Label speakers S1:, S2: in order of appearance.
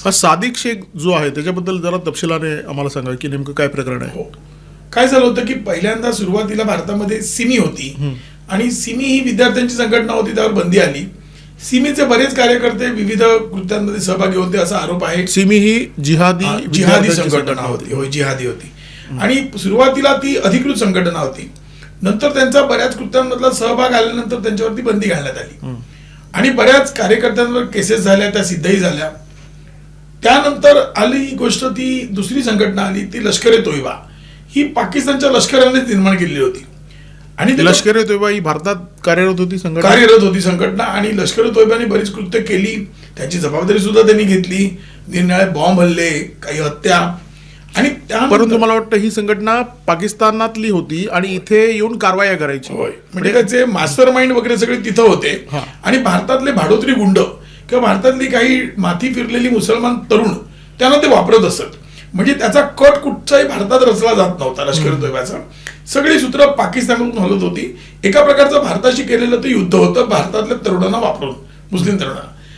S1: हा सादिक शेख जो आहे त्याच्याबद्दल जरा तपशिलाने आम्हाला सांगा की नेमकं काय प्रकरण आहे.
S2: काय झालं होतं की पहिल्यांदा सुरुवातीला भारतामध्ये सिमी होती आणि सिमी ही विद्यार्थ्यांची संघटना होती, त्यावर बंदी आली. सिमीचे बरेच कार्यकर्ते विविध कृत्यांमध्ये सहभागी होते असा आरोप आहे.
S1: सिमी ही जिहादी
S2: संघटना होती. होय, जिहादी होती आणि सुरुवातीला ती अधिकृत संघटना होती. नंतर त्यांचा बऱ्याच कृत्यांमधला सहभाग आल्यानंतर त्यांच्यावरती बंदी घालण्यात आली आणि बऱ्याच कार्यकर्त्यांवर केसेस झाल्या, त्या सिद्धही झाल्या. त्यानंतर आली गोष्ट, ती दुसरी संघटना आली, ती लष्कर-ए-तोयबा. ही पाकिस्तानच्या लष्कराने निर्माण केलेली होती आणि
S1: लष्कर-ए-तोयबा ही भारतात कार्यरत होती
S2: संघटना आणि लष्कर-ए-तोयबाने बरीच कृत्य केली. त्याची जबाबदारी सुद्धा त्यांनी घेतली. निरनिराळे बॉम्ब हल्ले, काही हत्या आणि
S1: परंतु मला वाटतं ही संघटना पाकिस्तानातली होती आणि इथे येऊन कारवाया करायची.
S2: होय, म्हणजे त्याचे मास्टर माइंड वगैरे सगळे तिथं होते आणि भारतातले भाडोत्री गुंड किंवा भारतातली काही माथी फिरलेली मुसलमान तरुण त्यांना ते वापरत असत. म्हणजे त्याचा कट कुठचाही भारतात रचला जात नव्हता. लष्कर-ए-तोयबाचा सगळी सूत्र पाकिस्तानातून हलत होती. एका प्रकारचं भारताशी केलेलं ते युद्ध होतं, भारतातल्या तरुणांना वापरून, मुस्लिम तरुणांना.